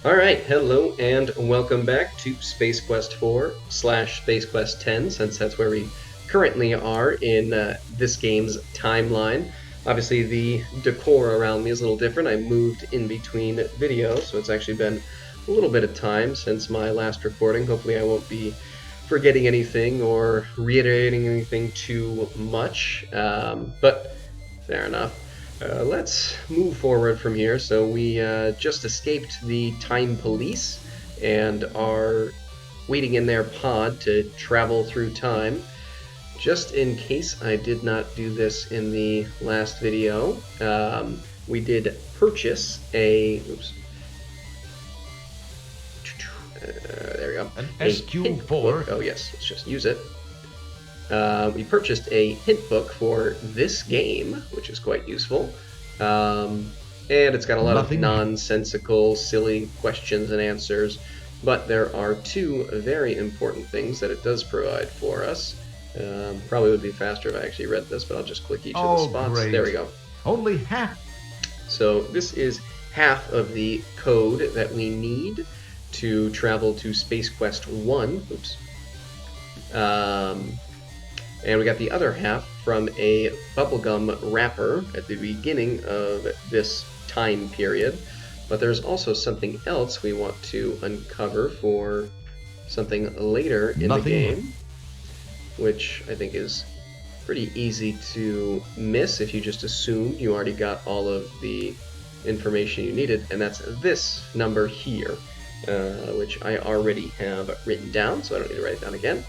Alright, hello and welcome back to Space Quest 4 / Space Quest 10, since that's where we currently are in this game's timeline. Obviously the decor around me is a little different. I moved in between videos, so it's actually been a little bit of time since my last recording. Hopefully I won't be forgetting anything or reiterating anything too much, but fair enough. Let's move forward from here. So we just escaped the time police and are waiting in their pod to travel through time. Just in case I did not do this in the last video, we did purchase a... Oops. There we go. An SQ4. Oh yes, let's just use it. We purchased a hint book for this game, which is quite useful. And it's got a lot of nonsensical, silly questions and answers, but there are two very important things that it does provide for us. Probably would be faster if I actually read this, but I'll just click each of the spots. Great. There we go. Only half. So this is half of the code that we need to travel to Space Quest 1. Oops. And we got the other half from a bubblegum wrapper at the beginning of this time period. But there's also something else we want to uncover for something later in the game, which I think is pretty easy to miss if you just assume you already got all of the information you needed, and that's this number here, which I already have written down, so I don't need to write it down again.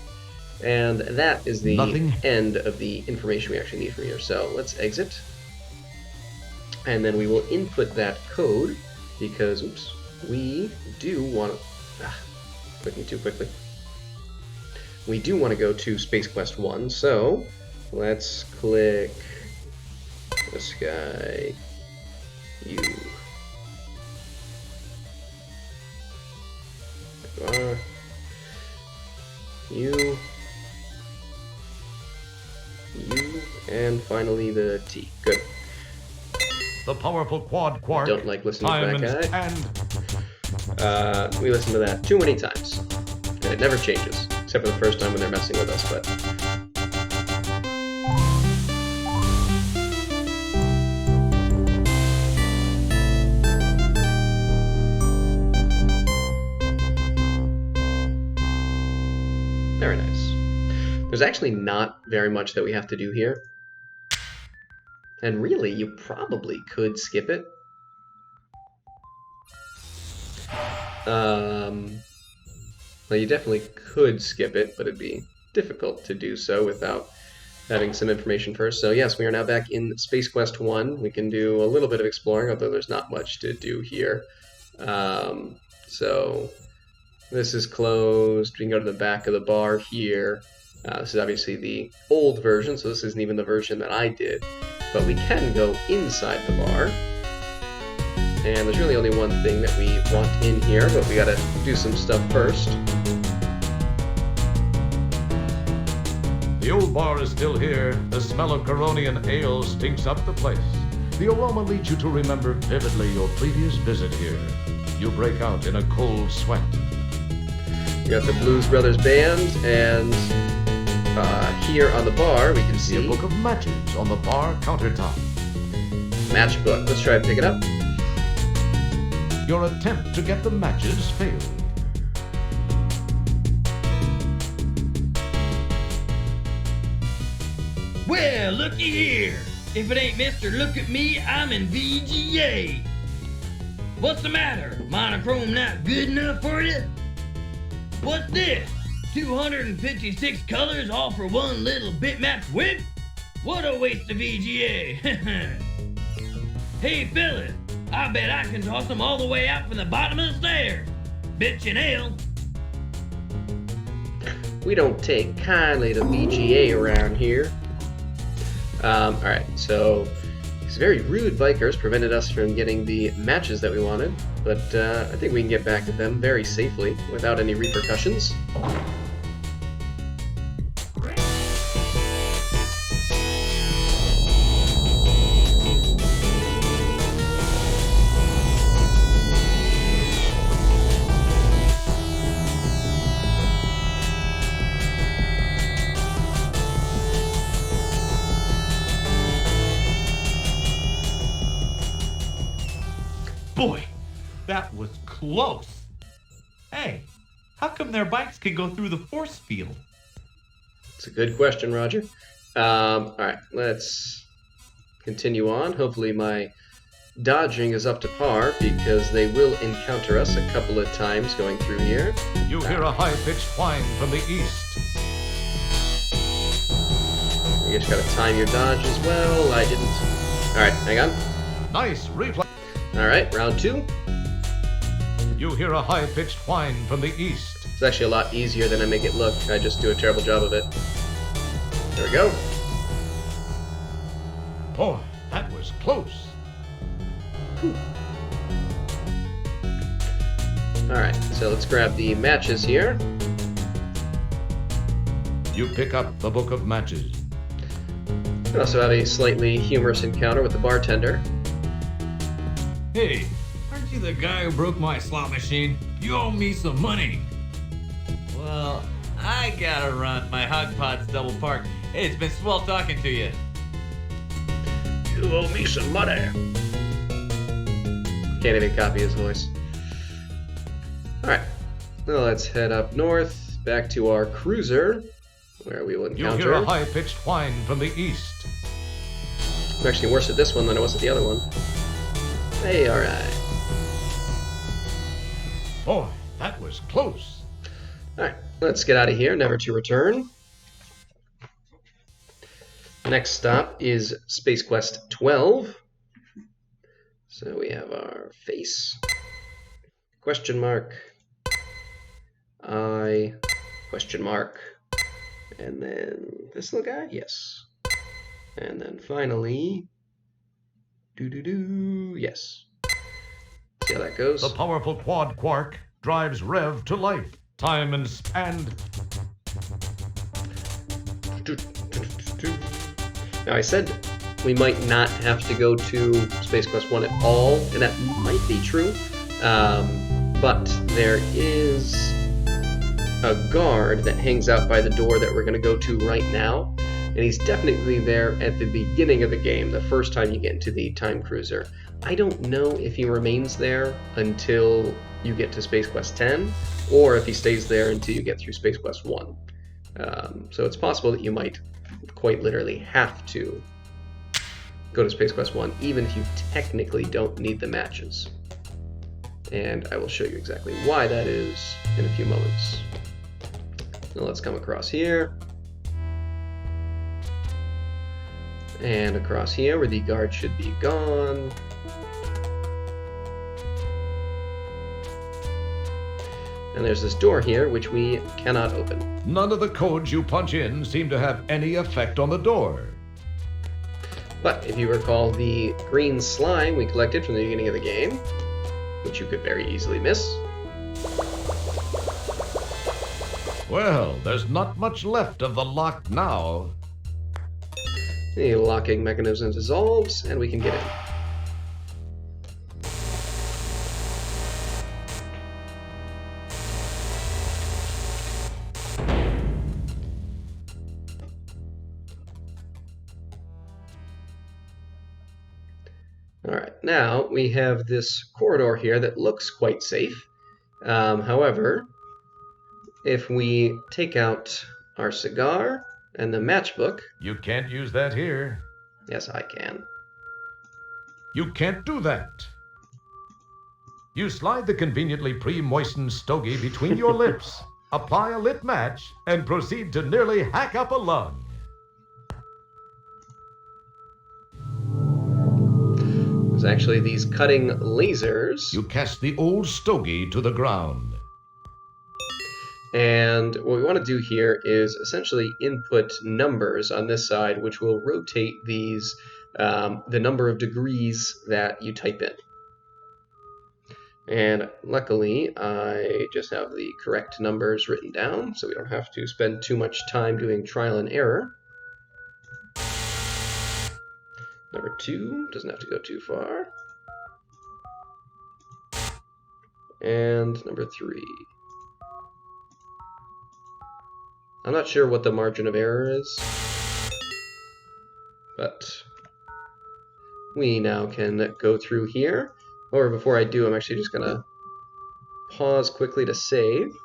And that is the end of the information we actually need from here. So let's exit. And then we will input that code because, oops, we do want to... clicking too quickly. We do want to go to Space Quest 1, so let's click this guy, you. You. U, and finally the T. Good. The powerful quad quark. Don't like listening to that guy. And we listen to that too many times, and it never changes, except for the first time when they're messing with us. But very nice. There's actually not very much that we have to do here. And really, you probably could skip it. Well, you definitely could skip it, but it'd be difficult to do so without having some information first. So yes, we are now back in Space Quest 1. We can do a little bit of exploring, although there's not much to do here. So this is closed. We can go to the back of the bar here. This is obviously the old version, so this isn't even the version that I did. But we can go inside the bar. And there's really only one thing that we want in here, but we gotta do some stuff first. the old bar is still here. The smell of Coronian ale stinks up the place. The aroma leads you to remember vividly your previous visit here. You break out in a cold sweat. We got the Blues Brothers Band, and here on the bar we can see a book of matches on the bar countertop. Match book. Let's try and pick it up. Your attempt to get the matches failed. Well, looky here. If it ain't Mr. Look at Me, I'm in VGA. What's the matter? Monochrome not good enough for you? What's this? 256 colors all for one little bitmap whip? What a waste of VGA. Hey fellas, I bet I can toss them all the way out from the bottom of the stairs. Bitchin' ale. We don't take kindly to VGA around here. Alright, so these very rude bikers prevented us from getting the matches that we wanted, but I think we can get back at them very safely without any repercussions. That was close. Hey, how come their bikes can go through the force field? It's a good question, Roger. Alright, let's continue on. Hopefully my dodging is up to par, because they will encounter us a couple of times going through here. You hear a high-pitched whine from the east. You just gotta time your dodge as well. I didn't. Alright, hang on. Nice reflex. Alright, round 2. You hear a high-pitched whine from the east. It's actually a lot easier than I make it look. I just do a terrible job of it. There we go. Boy, that was close. Alright, so let's grab the matches here. You pick up the book of matches. We also have a slightly humorous encounter with the bartender. Hey, aren't you the guy who broke my slot machine? You owe me some money. Well, I gotta run. My hog pod's double parked. Hey, it's been swell talking to you. You owe me some money. Can't even copy his voice. Alright, well, let's head up north, back to our cruiser, where we will You encounter... hear a high-pitched whine from the east. I'm actually worse at this one than I was at the other one. Hey, alright. Boy, that was close. Alright, let's get out of here, never to return. Next stop is Space Quest 12. So we have our face, question mark, eye, question mark, and then this little guy, yes. And then finally, yes. See how that goes? The powerful quad quark drives Rev to life. Time and Now I said we might not have to go to Space Quest 1 at all, and that might be true, but there is a guard that hangs out by the door that we're going to go to right now, and he's definitely there at the beginning of the game, the first time you get into the time cruiser. I don't know if he remains there until you get to Space Quest 10, or if he stays there until you get through Space Quest 1. So it's possible that you might quite literally have to go to Space Quest 1, even if you technically don't need the matches. And I will show you exactly why that is in a few moments. Now let's come across here. And across here, where the guard should be gone. And there's this door here, which we cannot open. None of the codes you punch in seem to have any effect on the door. But if you recall the green slime we collected from the beginning of the game, which you could very easily miss. Well, there's not much left of the lock now. The locking mechanism dissolves, and we can get in. Alright, now we have this corridor here that looks quite safe. However, if we take out our cigar and the matchbook... You can't use that here. Yes, I can. You can't do that. You slide the conveniently pre-moistened stogie between your lips, apply a lit match, and proceed to nearly hack up a lung. There's actually these cutting lasers. You cast the old stogie to the ground. And what we want to do here is essentially input numbers on this side, which will rotate these, the number of degrees that you type in. And luckily, I just have the correct numbers written down, so we don't have to spend too much time doing trial and error. Number 2 doesn't have to go too far. And number 3. I'm not sure what the margin of error is, but we now can go through here. Or before I do, I'm actually just gonna pause quickly to save.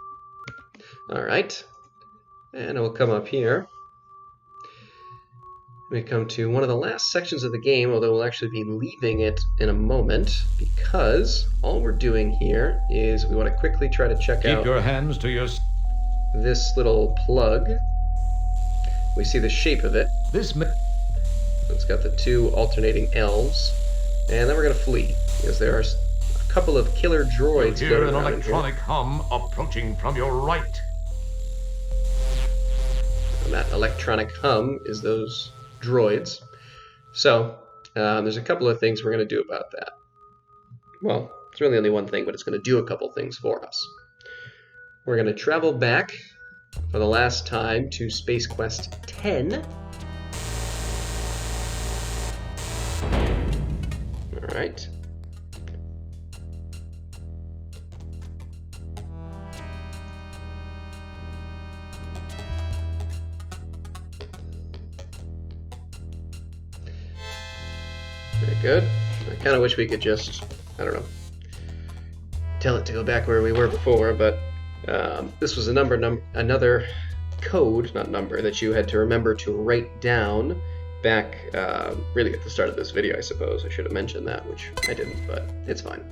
Alright. And we'll come up here. We come to one of the last sections of the game, although we'll actually be leaving it in a moment, because all we're doing here is we want to quickly try to check Keep out your hands to your... this little plug. We see the shape of it. This... It's got the two alternating elves. And then we're going to flee, because there are a couple of killer droids You hear floating an around electronic hum approaching from your right. And that electronic hum is those droids. So, there's a couple of things we're going to do about that. Well, it's really only one thing, but it's going to do a couple things for us. We're going to travel back for the last time to Space Quest 10. Alright. Very good. I kind of wish we could just, I don't know, tell it to go back where we were before, but this was another code, not number, that you had to remember to write down back, really at the start of this video, I suppose. I should have mentioned that, which I didn't, but it's fine.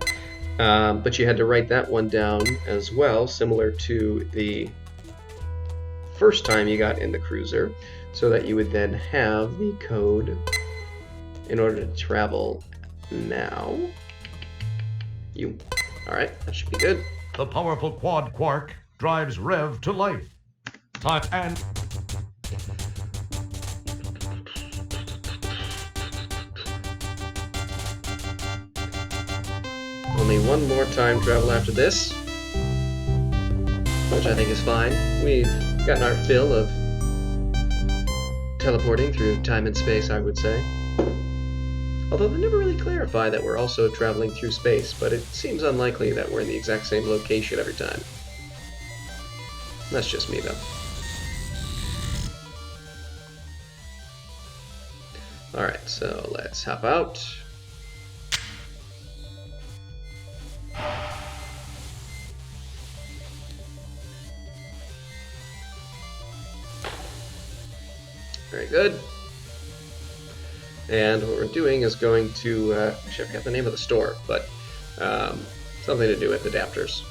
But you had to write that one down as well, similar to the first time you got in the cruiser, so that you would then have the code in order to travel now. Alright, that should be good. The powerful quad quark drives Rev to life. Time and... Only one more time travel after this, which I think is fine. We've gotten our fill of teleporting through time and space, I would say. Although they never really clarify that we're also traveling through space, but it seems unlikely that we're in the exact same location every time. That's just me, though. Alright, so let's hop out. Very good. And what we're doing is going to, actually I forgot the name of the store, but something to do with adapters.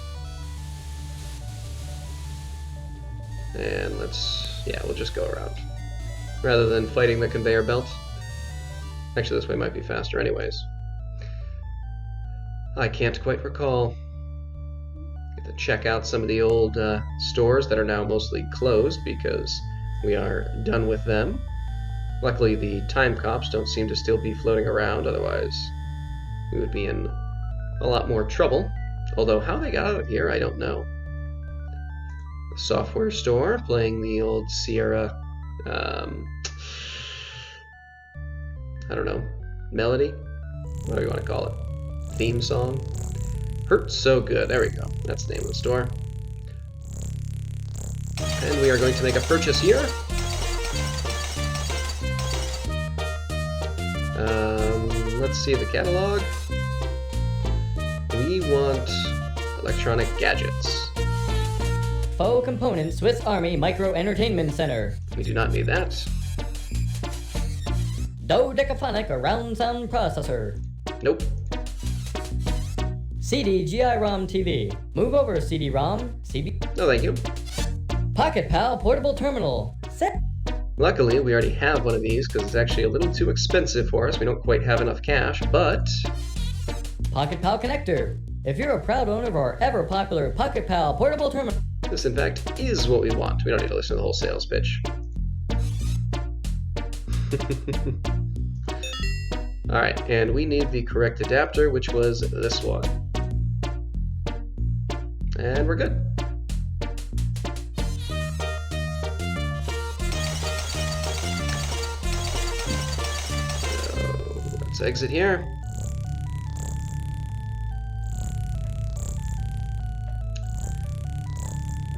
And we'll just go around. Rather than fighting the conveyor belt. Actually, this way might be faster anyways. I can't quite recall. Get to check out some of the old stores that are now mostly closed because we are done with them. Luckily, the time cops don't seem to still be floating around, otherwise we would be in a lot more trouble. Although how they got out of here, I don't know. The software store, playing the old Sierra, I don't know, melody? What do you want to call it? Theme song? Hurts So Good. There we go. That's the name of the store. And we are going to make a purchase here. Let's see the catalog. We want electronic gadgets. Faux Component Swiss Army Micro Entertainment Center. We do not need that. Dodecaphonic Around Sound Processor. Nope. CD GI-ROM TV. Move over CD-ROM. CD. No, thank you. Pocket Pal Portable Terminal. Set. Luckily, we already have one of these because it's actually a little too expensive for us. We don't quite have enough cash, but... Pocket Pal Connector. If you're a proud owner of our ever-popular Pocket Pal Portable Terminal... This, in fact, is what we want. We don't need to listen to the whole sales pitch. Alright, and we need the correct adapter, which was this one. And we're good. So, let's exit here.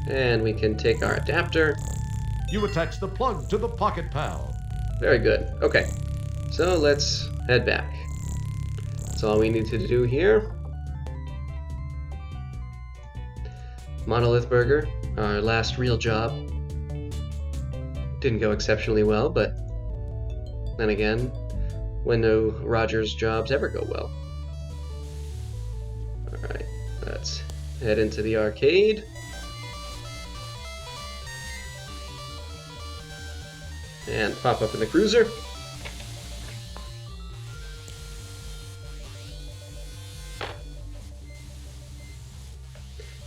And we can take our adapter. You attach the plug to the Pocket Pal. Very good. Okay, so let's head back. That's all we need to do here. Monolith Burger, our last real job. Didn't go exceptionally well, but then again, when no Rogers jobs ever go well. Alright, let's head into the arcade. And pop up in the cruiser.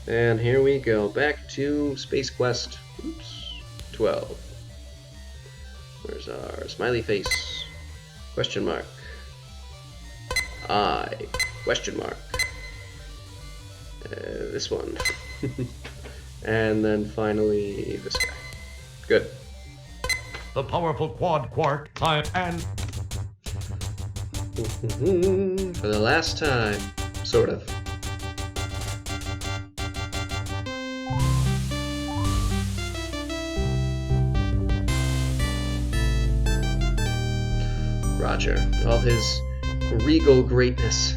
And here we go, back to Space Quest 12. Where's our smiley face? Question mark. I. Question mark. This one. And then finally this guy. Good. The powerful quad quark time and For the last time. Sort of. Roger, all his regal greatness.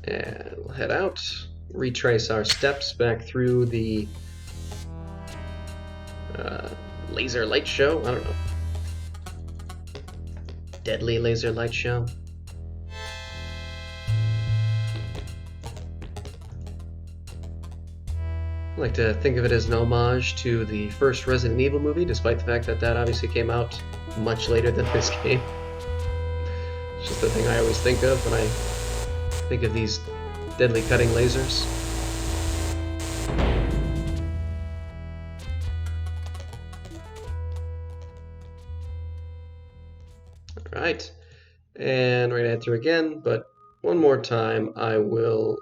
And we'll head out, retrace our steps back through the laser light show. I don't know. Deadly laser light show. I like to think of it as an homage to the first Resident Evil movie, despite the fact that that obviously came out much later than this game. It's just the thing I always think of when I think of these deadly cutting lasers. Alright, and we're going to head through again, but one more time I will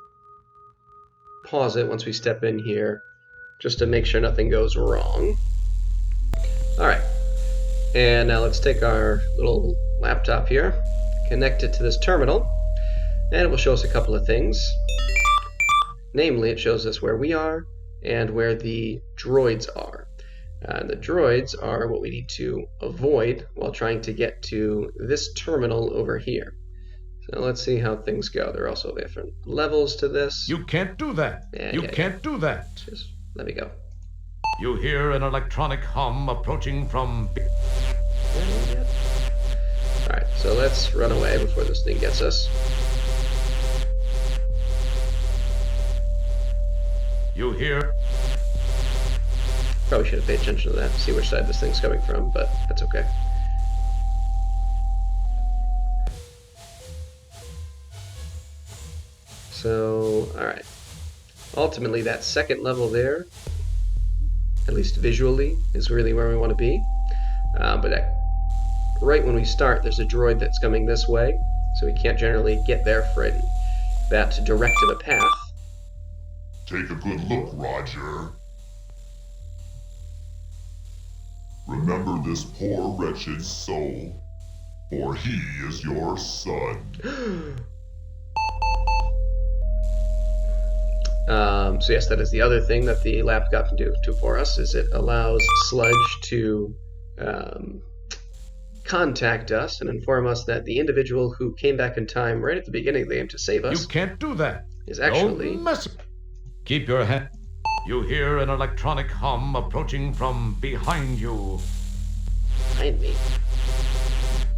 pause it once we step in here, just to make sure nothing goes wrong. Alright, and now let's take our little laptop here, connect it to this terminal, and it will show us a couple of things. Namely, it shows us where we are and where the droids are. The droids are what we need to avoid while trying to get to this terminal over here. So let's see how things go. There are also different levels to this. you can't do that. You can't do that. Just let me go. You hear an electronic hum approaching from. Alright, so let's run away before this thing gets us. You hear. Probably should have paid attention to that to see which side this thing's coming from, but that's okay. So, alright. Ultimately, that second level there, at least visually, is really where we want to be. But right when we start, there's a droid that's coming this way, so we can't generally get there for that direct of a path. Take a good look, Roger. Remember this poor wretched soul, for he is your son. So yes, that is the other thing that the laptop can do for us, is it allows Sludge to contact us and inform us that the individual who came back in time right at the beginning of the game to save us You can't do that. is actually... Don't mess. Keep your hand. You hear an electronic hum approaching from behind you. behind me.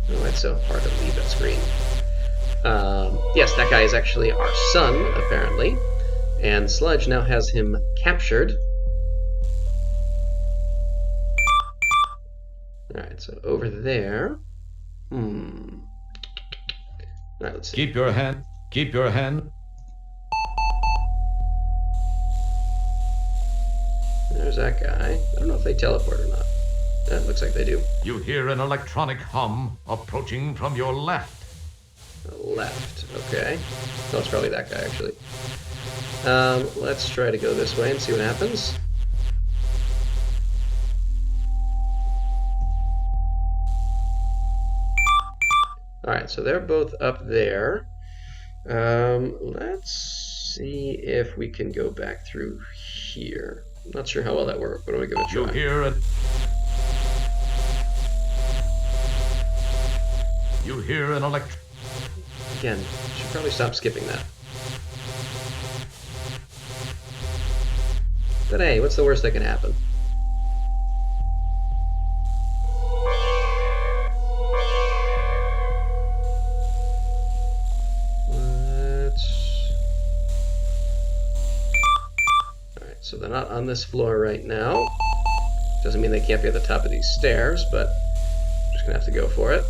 Oh, that's so hard to leave that screen. Yes, that guy is actually our son, apparently. And Sludge now has him captured. Alright, so over there. Alright, let's see. Keep your hand. Keep your hand. There's that guy. I don't know if they teleport or not. It looks like they do. You hear an electronic hum approaching from your left. Left, okay. So it's probably that guy, actually. Let's try to go this way and see what happens. Alright, so they're both up there. Let's see if we can go back through here. I'm not sure how well that works, but I'm gonna give it a You try. hear it. hear an electric... Again, should probably stop skipping that. But hey, what's the worst that can happen? Alright, so they're not on this floor right now. Doesn't mean they can't be at the top of these stairs, but I'm just gonna have to go for it.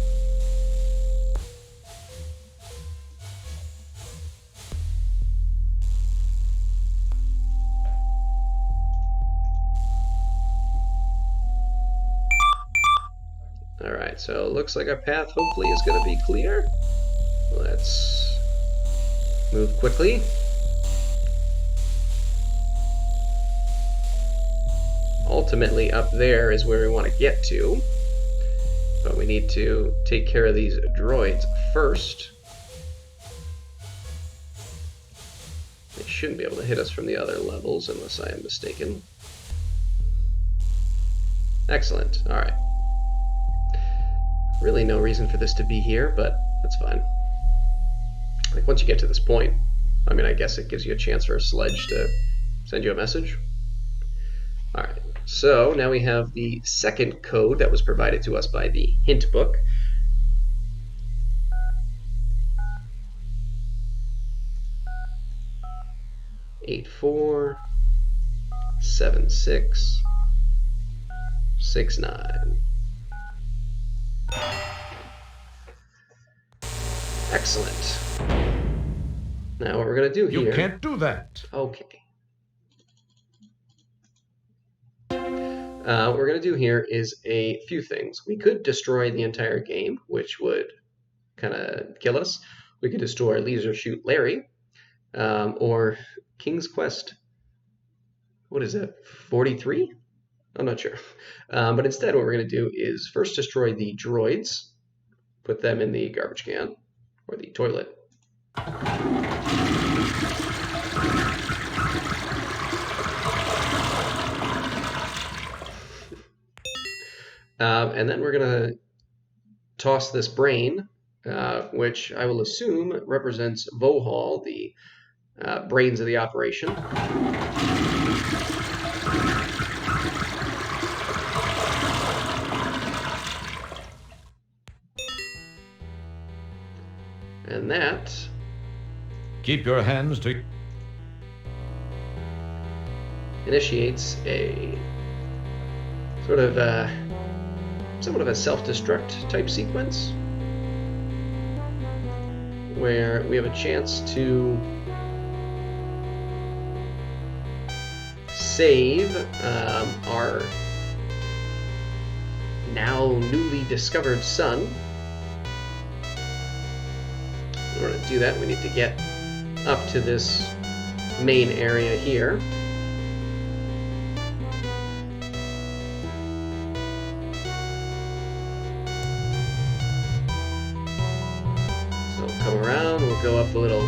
Alright, so it looks like our path hopefully is going to be clear. Let's move quickly. Ultimately, up there is where we want to get to. But we need to take care of these droids first. They shouldn't be able to hit us from the other levels, unless I am mistaken. Excellent. Alright. Really no reason for this to be here, but that's fine. Like, once you get to this point, I mean, I guess it gives you a chance for a Sludge to send you a message. Alright, so now we have the second code that was provided to us by the hint book. Eight 4 7 6 6 9. Excellent. Now what we're going to do here... You can't do that. Okay. What we're going to do here is a few things. We could destroy the entire game, which would kind of kill us. We could destroy Laser Shoot Larry, or King's Quest. What is that, 43? I'm not sure. But instead what we're going to do is first destroy the droids, put them in the garbage can, or the toilet. And then we're going to toss this brain, which I will assume represents Vohaul, the brains of the operation. And that... Keep your hands to... initiates a sort of somewhat of a self-destruct type sequence where we have a chance to save our now newly discovered sun. In order to do that, we need to get up to this main area here. So we'll come around, we'll go up the little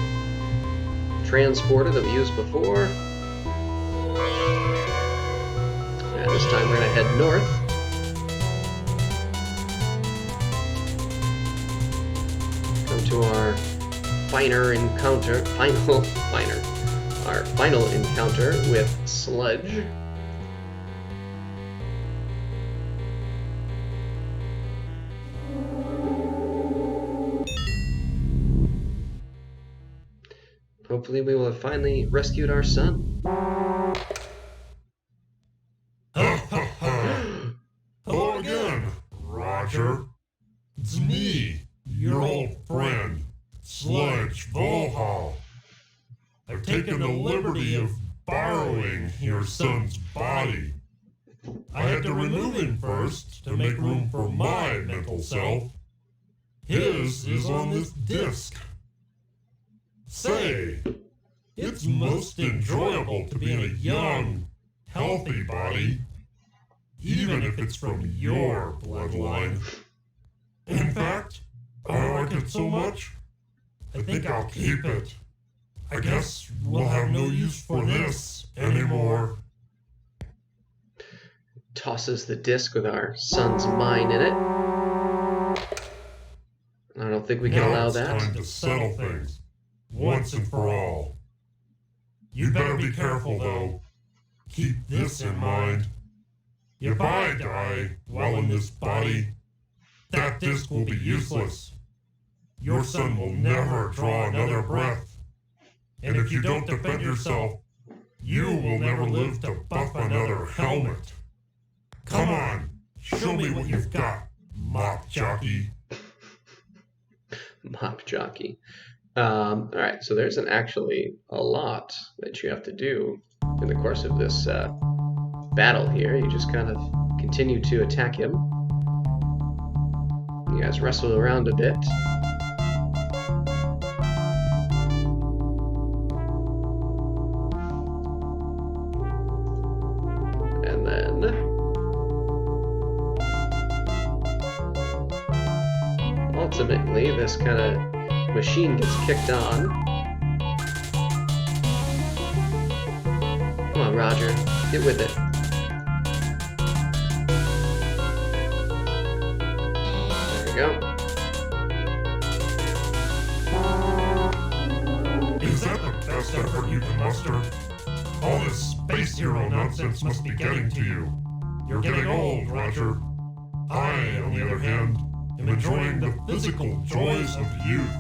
transporter that we used before. And this time we're going to head north. Come to our final encounter with Sludge. Hopefully we will have finally rescued our son. Hello again, Roger. It's me, your old friend, Sludge Vohaul. I've taken the liberty of borrowing your son's body. I had to remove him first to make room for my mental self. His is on this disc. Say, it's most enjoyable to be in a young, healthy body, even if it's from your bloodline. In fact, I like it so much, I think I'll keep it. I guess we'll have no use for this anymore. Tosses the disc with our son's mind in it. I don't think we can Now allow it's that. time to settle things, once and for all. You'd better be careful, though. Keep this in mind. If I die while in this body, that disc will be useless. Your son will never draw another breath. And if you don't defend yourself, you will never live to buff another helmet. Come on, show me what you've got, mop jockey. Mop jockey. All right, so there's actually a lot that you have to do in the course of this battle here. You just kind of continue to attack him. You guys wrestle around a bit. And then ultimately this kind of machine gets kicked on. Come on, Roger, get with it. There we go. Is that the best effort you can muster? All this space hero nonsense must be getting to you. You're getting old, Roger. I, on the other hand, am enjoying the physical joys of youth.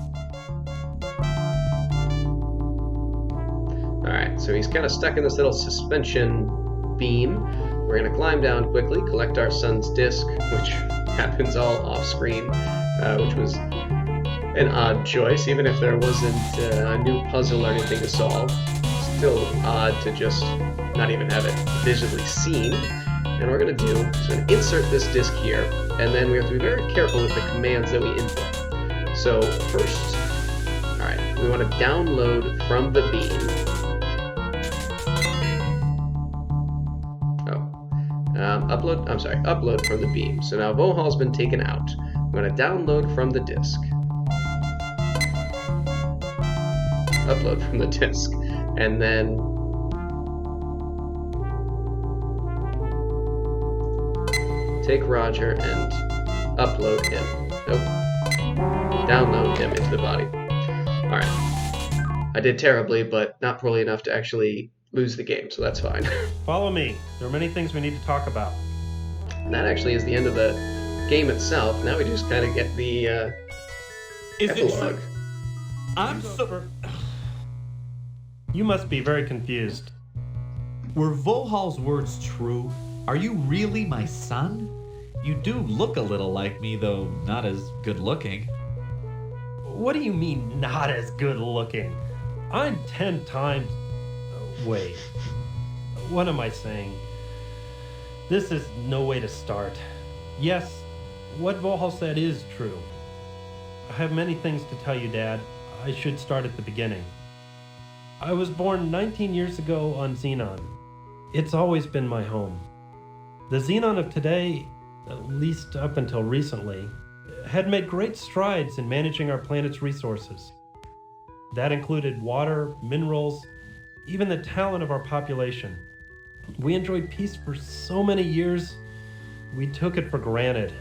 Alright, so he's kind of stuck in this little suspension beam. We're going to climb down quickly, collect our son's disc, which happens all off screen, which was an odd choice, even if there wasn't a new puzzle or anything to solve. Still odd to just not even have it visually seen. And what we're going to do is we're going to insert this disc here, and then we have to be very careful with the commands that we input. So first, alright, we want to download from the beam. Upload from the beam. So now Vohaul's been taken out. I'm going to download from the disk. Upload from the disk. And then take Roger and upload him. Nope. Download him into the body. Alright. I did terribly, but not poorly enough to actually lose the game, so that's fine. Follow me. There are many things we need to talk about. And that actually is the end of the game itself. Now we just kind of get the Is it epilogue. true? I'm so... You must be very confused. Were Vohaul's words true? Are you really my son? You do look a little like me, though not as good looking. What do you mean, not as good looking? I'm 10 times... Wait. What am I saying? This is no way to start. Yes, what Vohaul said is true. I have many things to tell you, Dad. I should start at the beginning. I was born 19 years ago on Xenon. It's always been my home. The Xenon of today, at least up until recently, had made great strides in managing our planet's resources. That included water, minerals, even the talent of our population. We enjoyed peace for so many years, we took it for granted.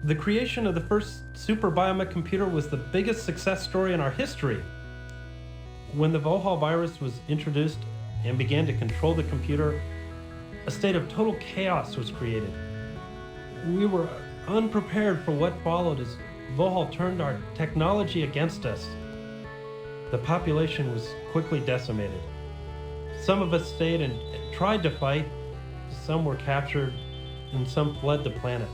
The creation of the first super biomech computer was the biggest success story in our history. When the Vohaul virus was introduced and began to control the computer, a state of total chaos was created. We were unprepared for what followed as Vohaul turned our technology against us. The population was quickly decimated. Some of us stayed and tried to fight, some were captured, and some fled the planet.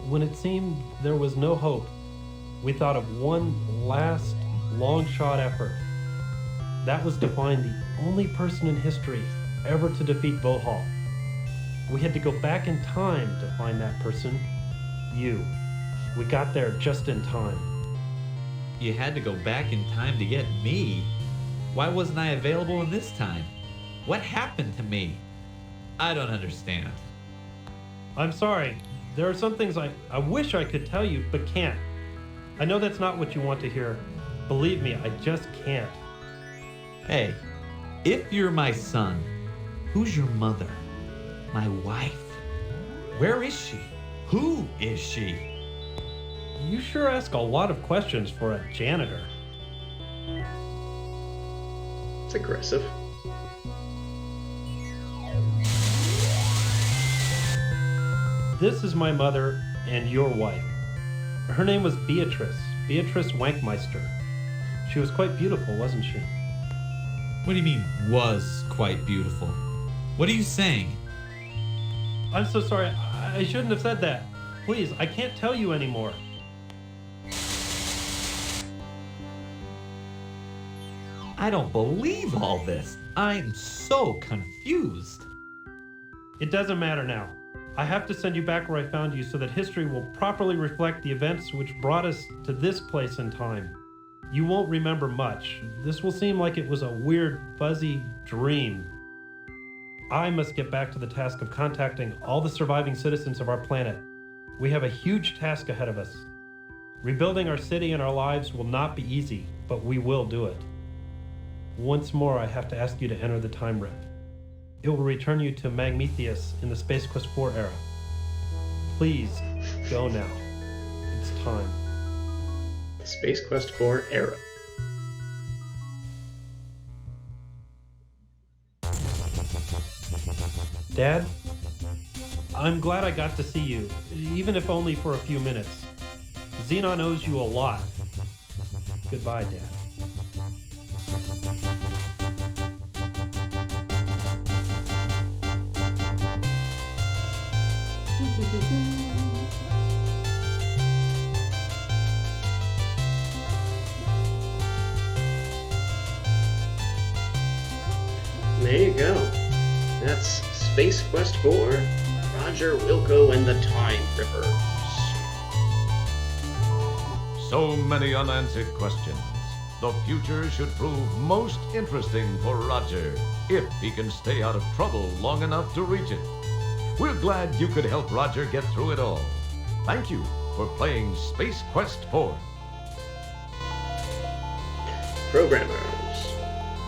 When it seemed there was no hope, we thought of one last long-shot effort. That was to find the only person in history ever to defeat Vohaul. We had to go back in time to find that person, you. We got there just in time. You had to go back in time to get me? Why wasn't I available in this time? What happened to me? I don't understand. I'm sorry. There are some things I wish I could tell you, but can't. I know that's not what you want to hear. Believe me, I just can't. Hey, if you're my son, who's your mother? My wife? Where is she? Who is she? You sure ask a lot of questions for a janitor. It's aggressive. This is my mother and your wife. Her name was Beatrice Wankmeister. She was quite beautiful, wasn't she? What do you mean, was quite beautiful? What are you saying? I'm so sorry. I shouldn't have said that. Please, I can't tell you anymore. I don't believe all this. I'm so confused. It doesn't matter now. I have to send you back where I found you so that history will properly reflect the events which brought us to this place in time. You won't remember much. This will seem like it was a weird, fuzzy dream. I must get back to the task of contacting all the surviving citizens of our planet. We have a huge task ahead of us. Rebuilding our city and our lives will not be easy, but we will do it. Once more, I have to ask you to enter the time rip. It will return you to Magmetheus in the Space Quest 4 era. Please, go now. It's time. Space Quest 4 era. Dad, I'm glad I got to see you, even if only for a few minutes. Xenon owes you a lot. Goodbye, Dad. There you go. That's Space Quest 4, Roger, Wilco, and the Time Rippers. So many unanswered questions. The future should prove most interesting for Roger, if he can stay out of trouble long enough to reach it. We're glad you could help Roger get through it all. Thank you for playing Space Quest 4. Programmers.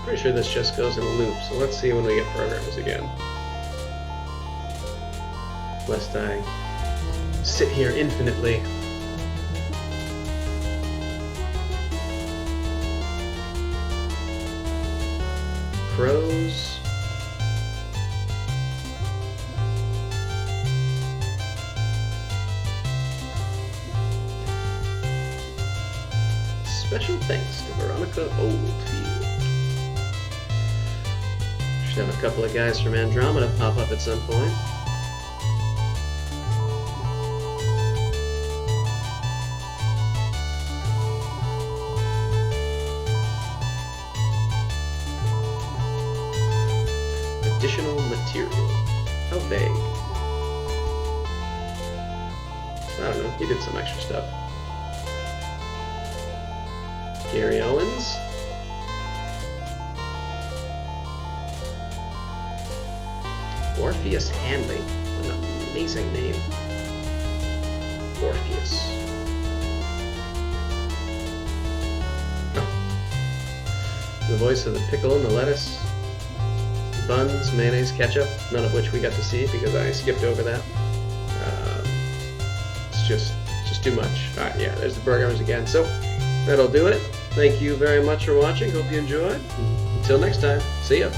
Pretty sure this just goes in a loop, so let's see when we get programmers again. Lest I sit here infinitely. Crows. Special thanks to Veronica Oldfield. Should have a couple of guys from Andromeda pop up at some point. Additional material. How vague. I don't know, he did some extra stuff. Gary Owens. Orpheus Hanley. What an amazing name. Orpheus. Oh. The voice of the pickle and the lettuce. Buns, mayonnaise, ketchup, none of which we got to see because I skipped over that. It's just too much. Alright, yeah, there's the programmers again. So, that'll do it. Thank you very much for watching. Hope you enjoyed. Until next time, see ya.